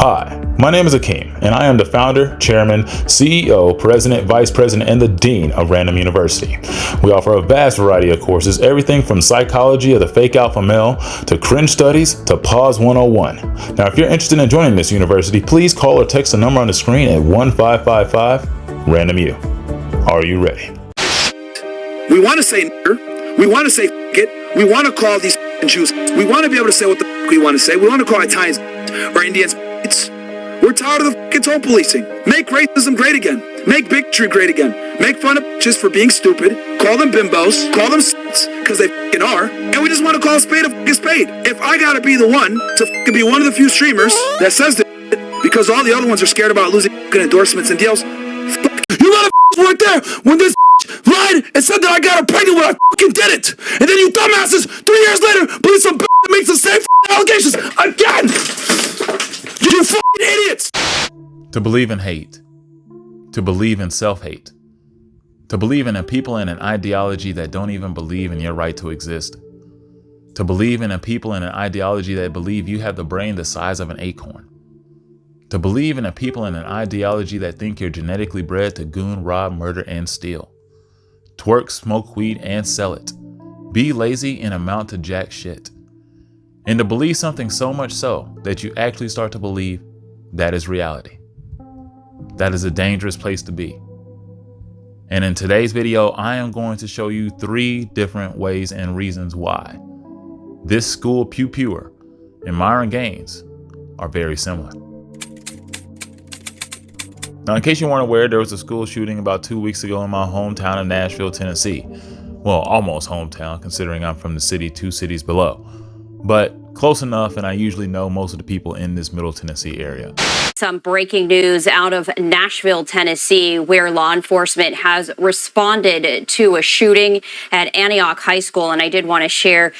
Hi, my name is Akeem, and I am the founder, chairman, CEO, president, vice president, and the dean of Ran-DomU University. We offer a vast variety of courses, everything from psychology of the fake alpha male to cringe studies to pause 101. Now, if you're interested in joining this university, please call or text the number on the screen at 1555 Ran-DomU. Are you ready? We want to say nigger. We want to say f*** it. We want to call these Jews. We want to be able to say what the f*** we want to say. We want to call Italians or Indians. We're tired of the f***ing tone policing. Make racism great again. Make bigotry great again. Make fun of bitches for being stupid. Call them bimbos. Call them s***s, because they f***ing are. And we just want to call a spade a f***ing spade. If I gotta be the one to f***ing be one of the few streamers that says this because all the other ones are scared about losing f***ing endorsements and deals, you motherfuckers weren't there when this lied and said that I got her pregnant when I f***ing did it. And then you dumbasses 3 years later believe some bitch that makes the same f***ing allegations again. You f***ing idiots! To believe in hate, to believe in self-hate, to believe in a people and an ideology that don't even believe in your right to exist, to believe in a people and an ideology that believe you have the brain the size of an acorn, to believe in a people and an ideology that think you're genetically bred to goon, rob, murder, and steal, twerk, smoke weed, and sell it, be lazy and amount to jack shit. And to believe something so much so that you actually start to believe that is reality. That is a dangerous place to be. And in today's video, I am going to show you 3 different ways and reasons why this school pew-pewer and Myron Gaines are very similar. Now, in case you weren't aware, there was a school shooting about 2 weeks ago in my hometown of Nashville, Tennessee. Well, almost hometown, considering I'm from the city 2 cities below. But close enough, and I usually know most of the people in this Middle Tennessee area. Some breaking news out of Nashville, Tennessee, where law enforcement has responded to a shooting at Antioch High School. And I did want to share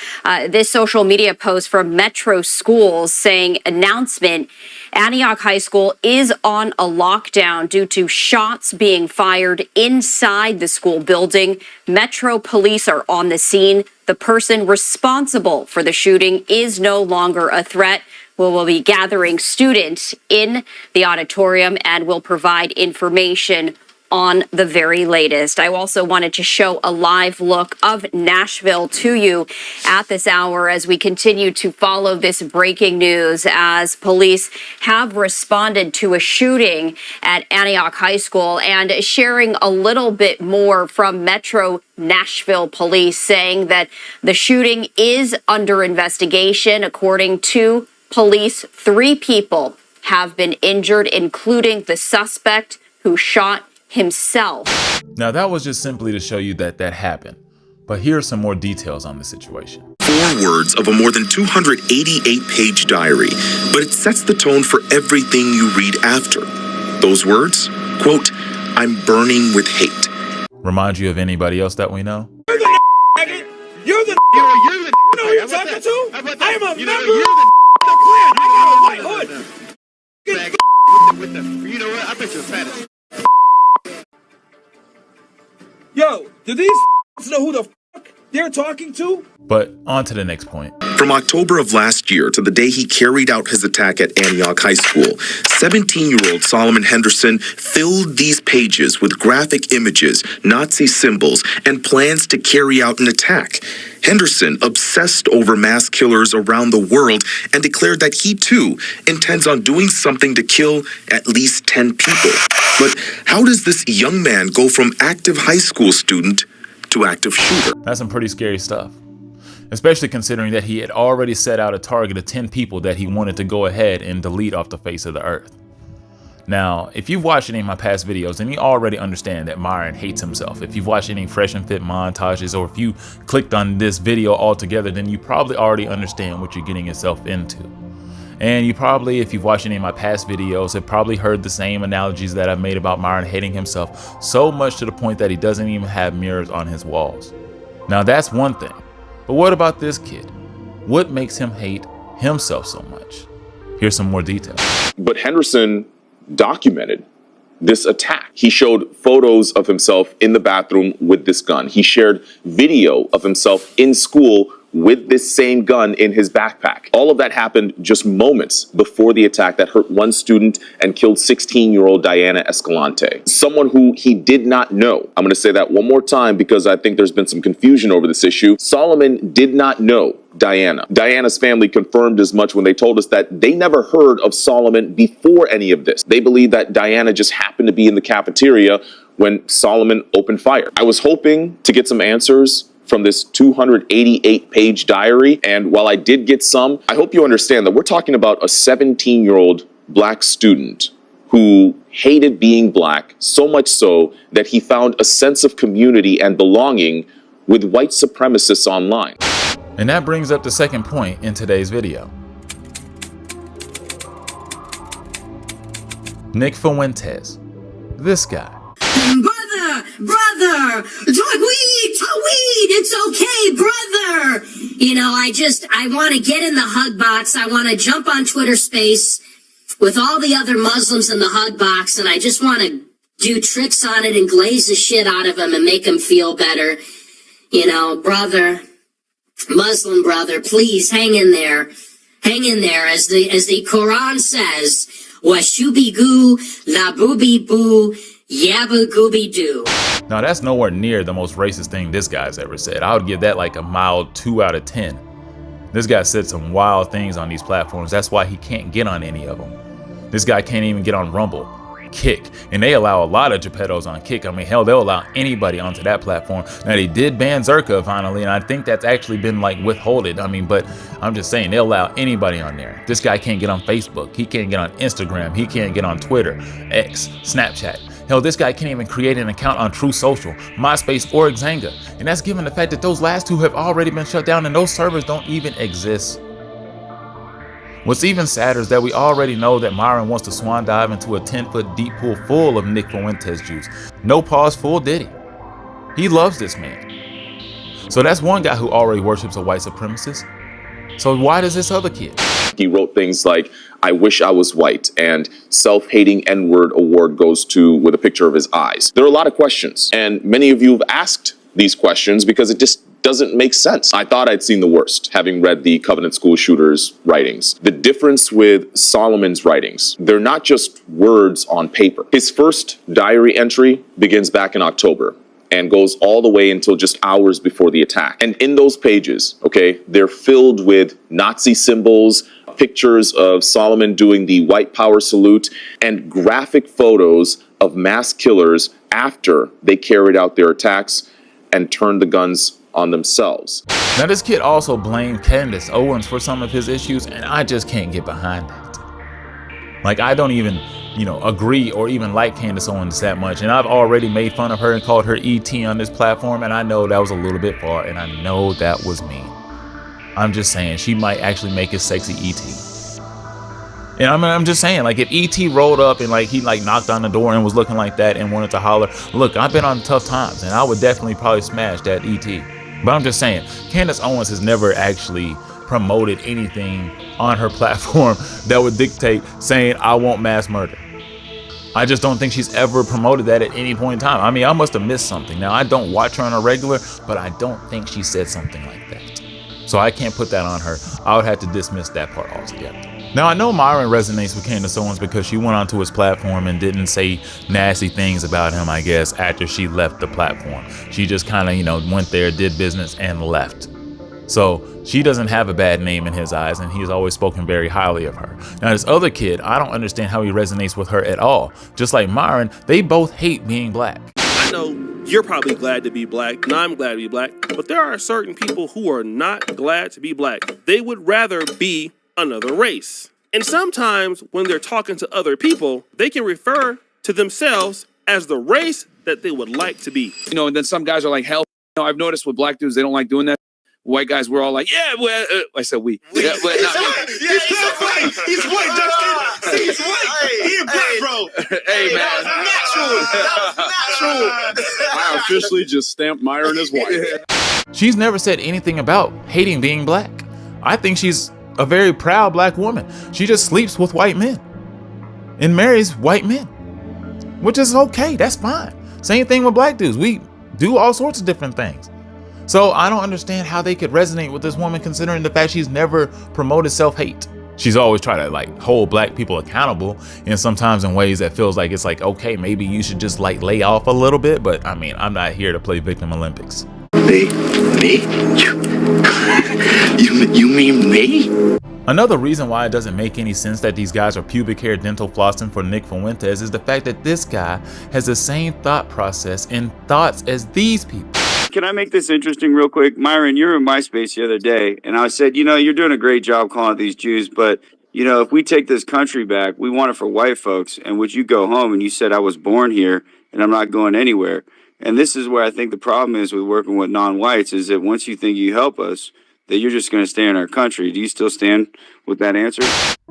this social media post from Metro Schools saying, announcement, Antioch High School is on a lockdown due to shots being fired inside the school building. Metro police are on the scene. The person responsible for the shooting is no longer a threat. We will be gathering students in the auditorium and will provide information on the very latest. I also wanted to show a live look of Nashville to you at this hour as we continue to follow this breaking news as police have responded to a shooting at Antioch High School, and sharing a little bit more from Metro Nashville police saying that the shooting is under investigation. According to police, 3 people have been injured, including the suspect who shot himself. Now, that was just simply to show you that that happened. But here are some more details on the situation. 4 words of a more than 288-page diary, but it sets the tone for everything you read after. Those words, quote, I'm burning with hate. Remind you of anybody else that we know? You're the faggot. You're the You know who you're talking to? I am a member of the Klan. I got a white hood. You know what? I bet you're fat as Yo, do these know who the fuck they're talking to? But on to the next point. From October of last year to the day he carried out his attack at Antioch High School, 17-year-old Solomon Henderson filled these pages with graphic images, Nazi symbols, and plans to carry out an attack. Henderson obsessed over mass killers around the world and declared that he, too, intends on doing something to kill at least 10 people. But how does this young man go from active high school student to active shooter? That's some pretty scary stuff, especially considering that he had already set out a target of 10 people that he wanted to go ahead and delete off the face of the earth. Now, if you've watched any of my past videos, then you already understand that Myron hates himself. If you've watched any Fresh and Fit montages, or if you clicked on this video altogether, then you probably already understand what you're getting yourself into. And you probably, if you've watched any of my past videos, have probably heard the same analogies that I've made about Myron hating himself, so much to the point that he doesn't even have mirrors on his walls. Now, that's one thing. But what about this kid? What makes him hate himself so much? Here's some more details. But Henderson documented this attack. He showed photos of himself in the bathroom with this gun. He shared video of himself in school with this same gun in his backpack. All of that happened just moments before the attack that hurt one student and killed 16-year-old Diana Escalante, someone who he did not know. I'm going to say that one more time because I think there's been some confusion over this issue. Solomon did not know Diana. Diana's family confirmed as much when they told us that they never heard of Solomon before any of this. They believe that Diana just happened to be in the cafeteria when Solomon opened fire. I was hoping to get some answers from this 288-page diary, and while I did get some, I hope you understand that we're talking about a 17-year-old black student who hated being black so much so that he found a sense of community and belonging with white supremacists online. And that brings up the second point in today's video. Nick Fuentes, this guy. Brother, talk weed, it's okay, brother. You know, I want to get in the hug box. I want to jump on Twitter Space with all the other Muslims in the hug box, and I just want to do tricks on it and glaze the shit out of them and make them feel better. You know, brother, Muslim brother, please hang in there. Hang in there, as the Quran says, washubi-goo, la-booby-boo, yabba-gooby-doo. Now that's nowhere near the most racist thing this guy's ever said. I would give that like a mild 2 out of 10. This guy said some wild things on these platforms. That's why he can't get on any of them. This guy can't even get on Rumble, Kick, and they allow a lot of Geppettos on Kick. I mean, hell, they'll allow anybody onto that platform. Now they did ban Zerka finally, and I think that's actually been like withholded. I mean, but I'm just saying they'll allow anybody on there. This guy can't get on Facebook. He can't get on Instagram. He can't get on Twitter, X, Snapchat. Hell, this guy can't even create an account on True Social, MySpace, or Xanga. And that's given the fact that those last two have already been shut down and those servers don't even exist. What's even sadder is that we already know that Myron wants to swan dive into a 10-foot deep pool full of Nick Fuentes juice. No pause, full Diddy. He loves this man. So that's one guy who already worships a white supremacist. So why does this other kid? He wrote things like, I wish I was white, and self-hating N-word award goes to with a picture of his eyes. There are a lot of questions, and many of you have asked these questions because it just doesn't make sense. I thought I'd seen the worst, having read the Covenant School shooters' writings. The difference with Solomon's writings, they're not just words on paper. His first diary entry begins back in October and goes all the way until just hours before the attack. And in those pages, okay, they're filled with Nazi symbols, pictures of Solomon doing the white power salute, and graphic photos of mass killers after they carried out their attacks and turned the guns on themselves. Now this kid also blamed Candace Owens for some of his issues, and I just can't get behind that. Like, I don't even, agree or even like Candace Owens that much, and I've already made fun of her and called her ET on this platform, and I know that was a little bit far, and I know that was mean. I'm just saying, she might actually make a sexy ET. And I'm just saying, like, if ET rolled up and he knocked on the door and was looking like that and wanted to holler, look, I've been on tough times, and I would definitely probably smash that ET. But I'm just saying, Candace Owens has never actually promoted anything on her platform that would dictate saying, I want mass murder. I just don't think she's ever promoted that at any point in time. I mean, I must have missed something. Now, I don't watch her on a regular, but I don't think she said something like that. So I can't put that on her. I would have to dismiss that part altogether. Now, I know Myron resonates with Candace Owens because she went onto his platform and didn't say nasty things about him, I guess, after she left the platform. She just kind of, went there, did business, and left. So she doesn't have a bad name in his eyes, and he's always spoken very highly of her. Now, this other kid, I don't understand how he resonates with her at all. Just like Myron, they both hate being black. I know you're probably glad to be black, and I'm glad to be black, but there are certain people who are not glad to be black. They would rather be another race. And sometimes when they're talking to other people, they can refer to themselves as the race that they would like to be. And then some guys are like, hell, I've noticed with black dudes, they don't like doing that. White guys, we're all like, yeah, well, I said we. Yeah, but not me. Yeah, he's so white. He's white, Justin. See, he's white. He a black bro. Hey, man. That was natural. I officially just stamped Myron as white. She's never said anything about hating being black. I think she's a very proud black woman. She just sleeps with white men and marries white men, which is okay. That's fine. Same thing with black dudes. We do all sorts of different things. So I don't understand how they could resonate with this woman, considering the fact she's never promoted self-hate. She's always tried to like hold black people accountable, and sometimes in ways that feels like it's like, okay, maybe you should just like lay off a little bit. But I mean, I'm not here to play victim Olympics. Me? You mean me? Another reason why it doesn't make any sense that these guys are pubic hair dental flossing for Nick Fuentes is the fact that this guy has the same thought process and thoughts as these people. Can I make this interesting real quick? Myron, you were in my space the other day, and I said, you know, you're doing a great job calling out these Jews, but, you know, if we take this country back, we want it for white folks. And would you go home? And you said, I was born here, and I'm not going anywhere. And this is where I think the problem is with working with non-whites, is that once you think you help us, that you're just going to stay in our country. Do you still stand with that answer?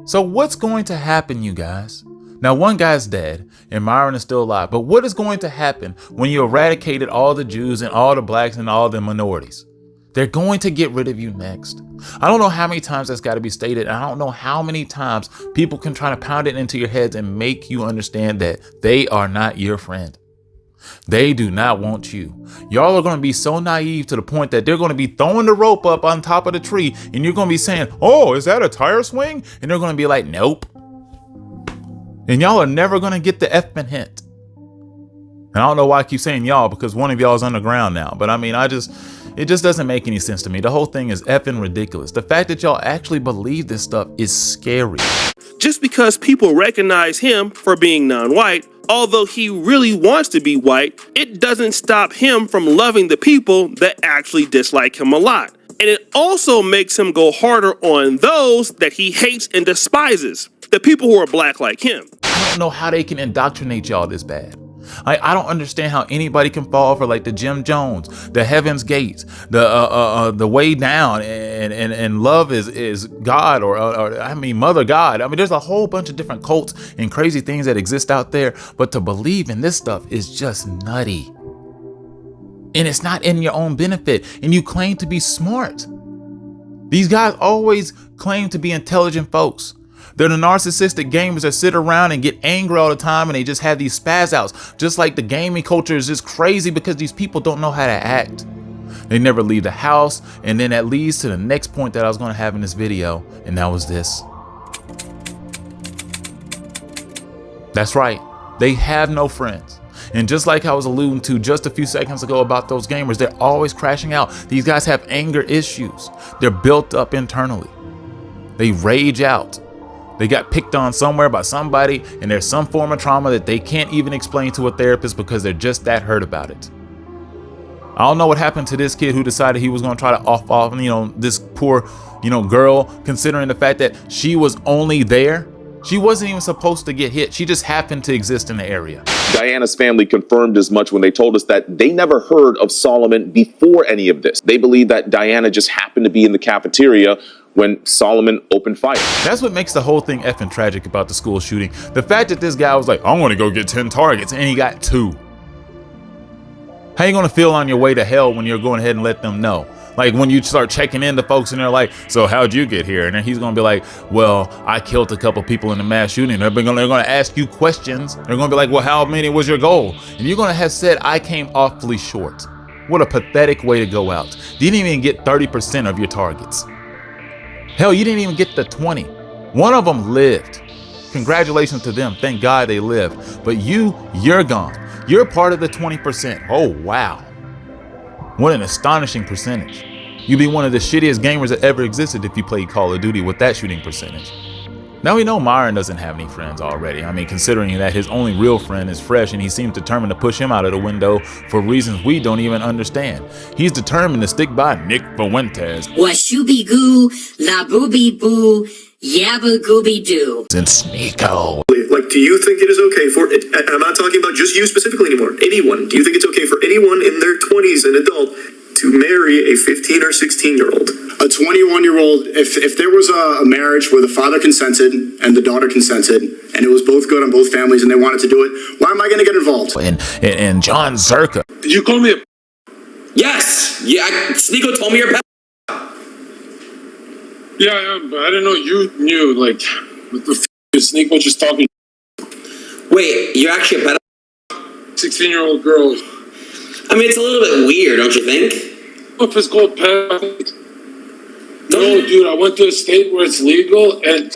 So what's going to happen, you guys? Now, one guy's dead and Myron is still alive, but what is going to happen when you eradicated all the Jews and all the blacks and all the minorities? They're going to get rid of you next. I don't know how many times that's got to be stated. I don't know how many times people can try to pound it into your heads and make you understand that they are not your friend. They do not want you. Y'all are going to be so naive to the point that they're going to be throwing the rope up on top of the tree and you're going to be saying, oh, is that a tire swing? And they're going to be like, nope. And y'all are never going to get the effing hint. And I don't know why I keep saying y'all, because one of y'all is underground now. But I mean, it just doesn't make any sense to me. The whole thing is effing ridiculous. The fact that y'all actually believe this stuff is scary. Just because people recognize him for being non-white, although he really wants to be white, it doesn't stop him from loving the people that actually dislike him a lot. And it also makes him go harder on those that he hates and despises, the people who are black like him. I don't know how they can indoctrinate y'all this bad. I don't understand how anybody can fall for like the Jim Jones, the Heaven's Gates, the Way Down, and love is God, or I mean Mother God. I mean, there's a whole bunch of different cults and crazy things that exist out there, but to believe in this stuff is just nutty. And it's not in your own benefit, and you claim to be smart. These guys always claim to be intelligent folks. They're the narcissistic gamers that sit around and get angry all the time, and they just have these spaz outs. Just like the gaming culture is just crazy because these people don't know how to act. They never leave the house, and then that leads to the next point that I was going to have in this video, and that was this. That's right, they have no friends. And just like I was alluding to just a few seconds ago about those gamers, they're always crashing out. These guys have anger issues. They're built up internally. They rage out. They got picked on somewhere by somebody, and there's some form of trauma that they can't even explain to a therapist because they're just that hurt about it. I don't know what happened to this kid who decided he was going to try to off, this poor, girl, considering the fact that she was only there. She wasn't even supposed to get hit. She just happened to exist in the area. Diana's family confirmed as much when they told us that they never heard of Solomon before any of this. They believe that Diana just happened to be in the cafeteria when Solomon opened fire. That's what makes the whole thing effing tragic about the school shooting. The fact that this guy was like, I'm gonna go get 10 targets, and he got 2. How you gonna feel on your way to hell when you're going ahead and let them know? Like when you start checking in to folks and they're like, so how'd you get here? And then he's gonna be like, well, I killed a couple people in the mass shooting. They're gonna ask you questions. They're gonna be like, well, how many was your goal? And you're gonna have said, I came awfully short. What a pathetic way to go out. You didn't even get 30% of your targets. Hell, you didn't even get the 20. One of them lived. Congratulations to them. Thank God they lived. But you're gone. You're part of the 20%. Oh, wow. What an astonishing percentage. You'd be one of the shittiest gamers that ever existed if you played Call of Duty with that shooting percentage. Now we know Myron doesn't have any friends already. I mean, considering that his only real friend is Fresh and he seems determined to push him out of the window for reasons we don't even understand. He's determined to stick by Nick Fuentes. Washooby goo, la booby boo, yabba gooby doo. And Sneeko. Like, do you think it is okay for, and I'm not talking about just you specifically anymore, anyone, do you think it's okay for anyone in their 20s, an adult, to marry a 15 or 16-year-old? A 21-year-old, if there was a marriage where the father consented and the daughter consented, and it was both good on both families and they wanted to do it, why am I going to get involved? And John Zerka. Did you call me a... Yes! Yeah, Sneeko told me you're a Yeah, I am, but I didn't know you knew, like, what the Sneeko just talking. Wait, you're actually a 16-year-old girl. I mean, it's a little bit weird, don't you think? if it's called pedophilia. No, dude, I went to a state where it's legal and...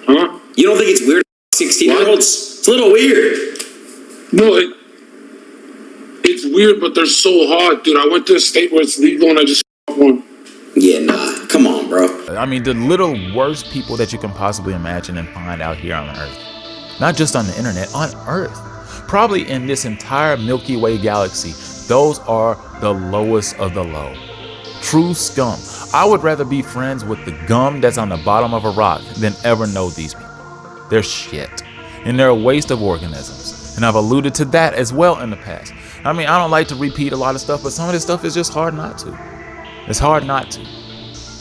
Huh? You don't think it's weird? 16-year-olds? It's a little weird. No, it's weird, but they're so hot, dude. I went to a state where it's legal and I just one. Yeah, nah. Come on, bro. I mean, the little worst people that you can possibly imagine and find out here on Earth. Not just on the internet, on Earth. Probably in this entire Milky Way galaxy, those are the lowest of the low. True scum. I would rather be friends with the gum that's on the bottom of a rock than ever know these people. They're shit. And they're a waste of organisms. And I've alluded to that as well in the past. I mean, I don't like to repeat a lot of stuff, but some of this stuff is just hard not to. It's hard not to.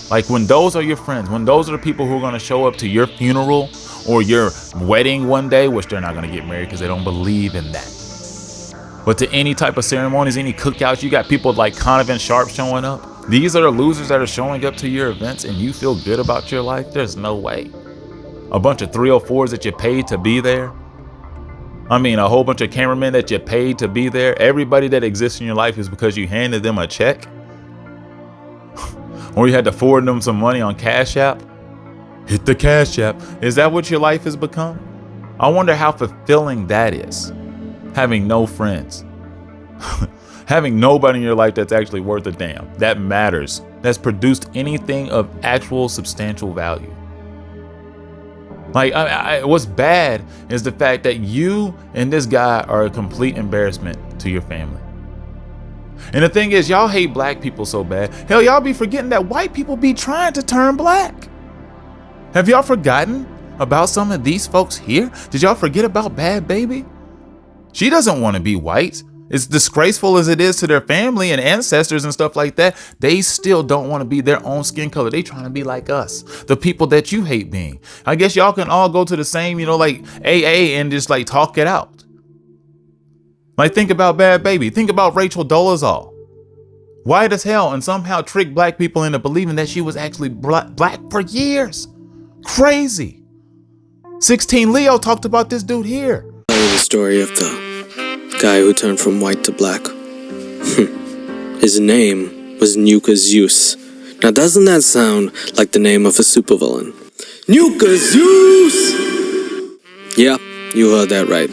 Like when those are your friends, when those are the people who are going to show up to your funeral or your wedding one day, which they're not going to get married because they don't believe in that. But to any type of ceremonies, any cookouts, you got people like Conovan Sharp showing up. These are the losers that are showing up to your events and you feel good about your life? There's no way. A bunch of 304s that you paid to be there. I mean, a whole bunch of cameramen that you paid to be there. Everybody that exists in your life is because you handed them a check. Or you had to forward them some money on Cash App. Hit the Cash App. Is that what your life has become? I wonder how fulfilling that is. Having no friends. Having nobody in your life that's actually worth a damn. That matters. That's produced anything of actual substantial value. Like, what's bad is the fact that you and this guy are a complete embarrassment to your family. And the thing is, y'all hate black people so bad. Hell, y'all be forgetting that white people be trying to turn black. Have y'all forgotten about some of these folks here? Did y'all forget about Bad Baby? She doesn't want to be white. As disgraceful as it is to their family and ancestors and stuff like that, they still don't want to be their own skin color. They trying to be like us, the people that you hate being. I guess y'all can all go to the same, like AA and just like talk it out. Like think about Bad Baby. Think about Rachel Dolezal. White as hell and somehow tricked black people into believing that she was actually black for years. Crazy. 16 Leo talked about this dude here. Tell you the story of the guy who turned from white to black. His name was Nuka Zeus. Now doesn't that sound like the name of a supervillain? Nuka Zeus! Yeah, you heard that right.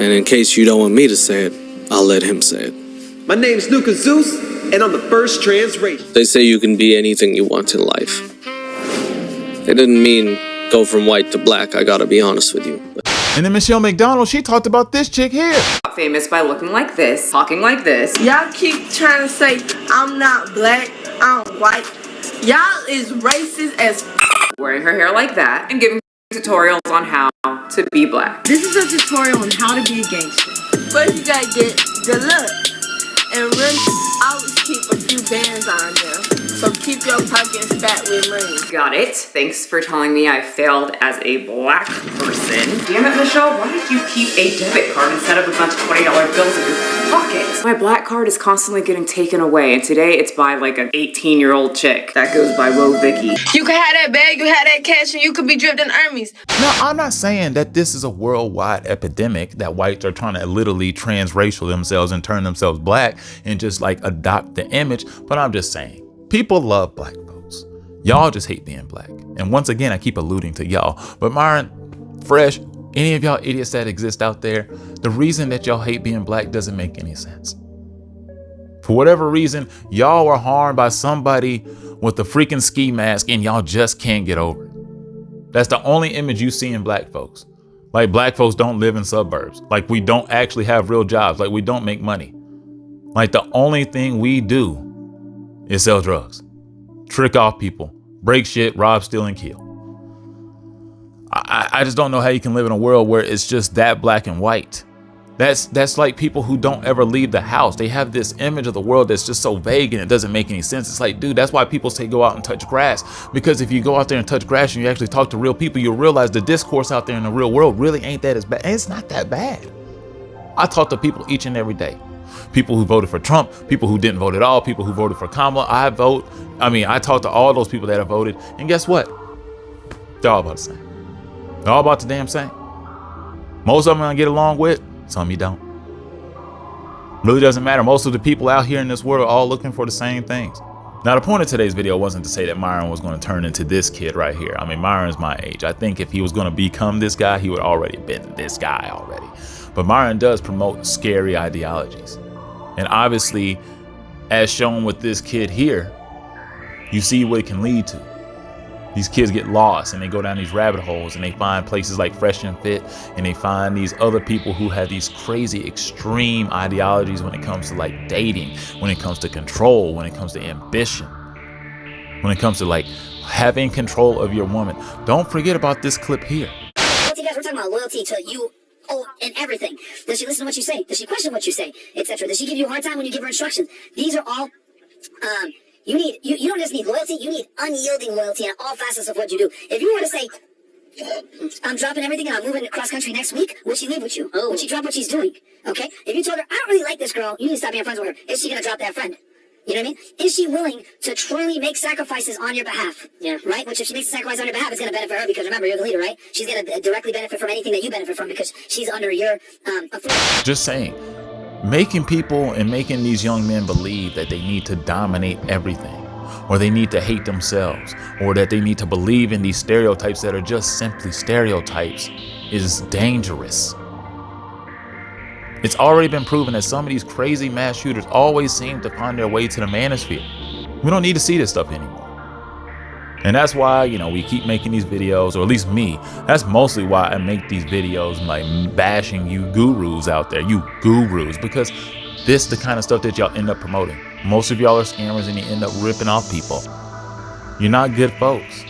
And in case you don't want me to say it, I'll let him say it. My name's Nuka Zeus, and I'm the first trans race. They say you can be anything you want in life. They didn't mean go from white to black, I gotta be honest with you. And then Michelle McDonald, she talked about this chick here. Famous by looking like this, talking like this. Y'all keep trying to say I'm not black, I'm white. Y'all is racist as wearing her hair like that and giving tutorials on how to be black. This is a tutorial on how to be a gangster. First you gotta get the look. And really always keep a few bands on there. So keep your pockets fat with money. Got it. Thanks for telling me I failed as a black person. Damn it, Michelle, why did you keep a debit card instead of a bunch of $20 bills in your pocket? My black card is constantly getting taken away, and today it's by like an 18-year-old chick. That goes by Whoa Vicky. You can have that bag, you have that cash, and you could be drifting armies. Now, I'm not saying that this is a worldwide epidemic, that whites are trying to literally transracial themselves and turn themselves black and just like adopt the image, but I'm just saying. People love black folks. Y'all just hate being black. And once again, I keep alluding to y'all. But Myron, Fresh, any of y'all idiots that exist out there, the reason that y'all hate being black doesn't make any sense. For whatever reason, y'all were harmed by somebody with a freaking ski mask and y'all just can't get over it. That's the only image you see in black folks. Like black folks don't live in suburbs. Like we don't actually have real jobs. Like we don't make money. Like the only thing we do is sell drugs, trick off people, break shit, rob, steal, and kill. I just don't know how you can live in a world where it's just that black and white. That's like people who don't ever leave the house. They have this image of the world that's just so vague and it doesn't make any sense. It's like, dude, that's why people say go out and touch grass. Because if you go out there and touch grass and you actually talk to real people, you'll realize the discourse out there in the real world really ain't that as bad. And it's not that bad. I talk to people each and every day. People who voted for Trump, people who didn't vote at all, people who voted for Kamala. I talk to all those people that have voted. And guess what? They're all about the same. They're all about the damn same. Most of them I get along with, some you don't. Really doesn't matter. Most of the people out here in this world are all looking for the same things. Now, the point of today's video wasn't to say that Myron was going to turn into this kid right here. I mean, Myron's my age. I think if he was going to become this guy, he would already been this guy already. But Myron does promote scary ideologies. And obviously, as shown with this kid here, you see what it can lead to. These kids get lost and they go down these rabbit holes and they find places like Fresh and Fit, and they find these other people who have these crazy extreme ideologies when it comes to like dating, when it comes to control, when it comes to ambition, when it comes to like having control of your woman. Don't forget about this clip here. Loyalty, guys, we're talking about loyalty to you. Oh, and everything. Does she listen to what you say? Does she question what you say, etc.? Does she give you a hard time when you give her instructions? These are all you don't just need loyalty, you need unyielding loyalty in all facets of what you do. If you were to say, I'm dropping everything and I'm moving cross country next week, would she leave with you? Would she drop what she's doing? Okay? If you told her, I don't really like this girl, you need to stop being friends with her, is she gonna drop that friend? You know what I mean? Is she willing to truly make sacrifices on your behalf? Yeah. Right? Which if she makes a sacrifice on your behalf, it's gonna benefit her because remember, you're the leader, right? She's gonna directly benefit from anything that you benefit from because she's under your authority. Just saying. Making people and making these young men believe that they need to dominate everything, or they need to hate themselves, or that they need to believe in these stereotypes that are just simply stereotypes is dangerous. It's already been proven that some of these crazy mass shooters always seem to find their way to the manosphere. We don't need to see this stuff anymore. And that's why, you know, we keep making these videos, or at least me. That's mostly why I make these videos like bashing you gurus out there, you gurus, because this is the kind of stuff that y'all end up promoting. Most of y'all are scammers and you end up ripping off people. You're not good folks.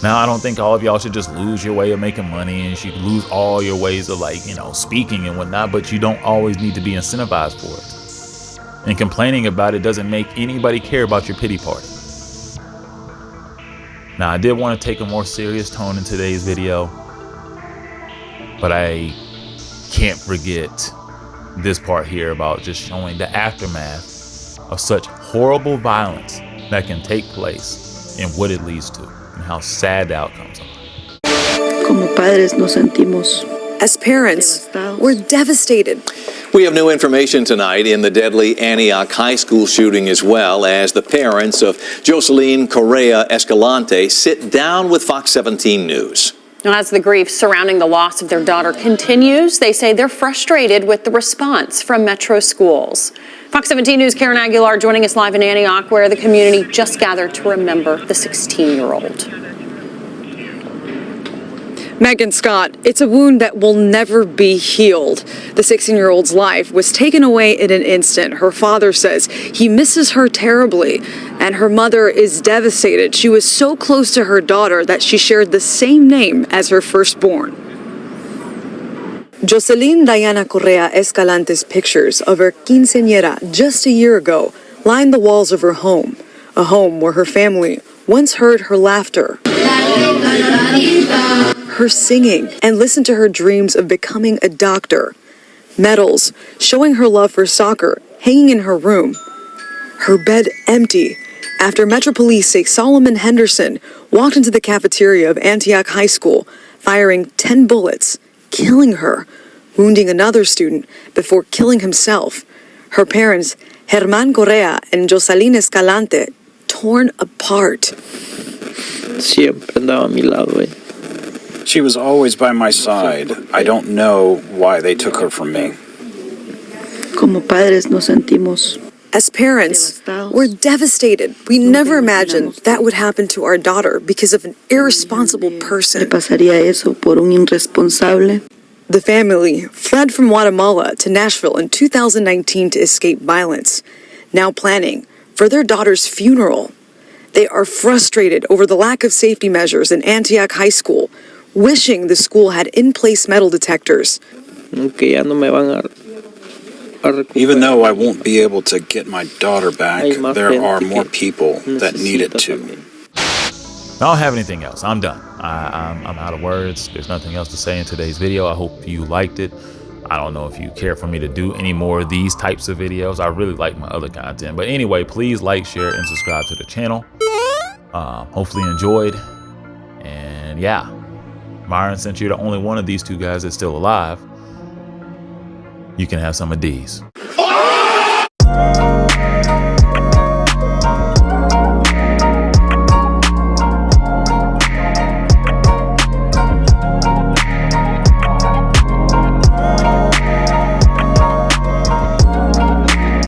Now, I don't think all of y'all should just lose your way of making money and you should lose all your ways of like, you know, speaking and whatnot, but you don't always need to be incentivized for it. And complaining about it doesn't make anybody care about your pity party. Now, I did want to take a more serious tone in today's video, but I can't forget this part here about just showing the aftermath of such horrible violence that can take place and what it leads to and how sad the outcomes are. Como padres nos sentimos. As parents, we're devastated. We have new information tonight in the deadly Antioch High School shooting, as well as the parents of Jocelyn Correa Escalante sit down with Fox 17 News. Now, as the grief surrounding the loss of their daughter continues, they say they're frustrated with the response from Metro schools. Fox 17 News' Karen Aguilar joining us live in Antioch, where the community just gathered to remember the 16-year-old. Megan Scott, it's a wound that will never be healed. The 16-year-old's life was taken away in an instant. Her father says he misses her terribly, and her mother is devastated. She was so close to her daughter that she shared the same name as her firstborn. Jocelyn Diana Correa Escalante's pictures of her quinceañera just a year ago lined the walls of her home, a home where her family once heard her laughter, her singing, and listened to her dreams of becoming a doctor. Medals showing her love for soccer hanging in her room. Her bed empty after Metro Police say Solomon Henderson walked into the cafeteria of Antioch High School, firing 10 bullets, killing her, wounding another student before killing himself. Her parents, Germán Correa and Jocelyn Escalante, torn apart. Siempre andaba a mi lado, She was always by my side. I don't know why they took her from me. Como padres nos sentimos. As parents, we're devastated. We never imagined that would happen to our daughter because of an irresponsible person. Le pasaría eso por un irresponsable. The family fled from Guatemala to Nashville in 2019 to escape violence, now planning for their daughter's funeral. They are frustrated over the lack of safety measures in Antioch High School, wishing the school had in-place metal detectors. Even though I won't be able to get my daughter back, there are more people that need it too. I don't have anything else. I'm done. I'm out of words. There's nothing else to say in today's video. I hope you liked it. I don't know if you care for me to do any more of these types of videos. I really like my other content. But anyway, please like, share, and subscribe to the channel. Hopefully you enjoyed. And yeah, Myron, since you're the only one of these two guys that's still alive, you can have some of these.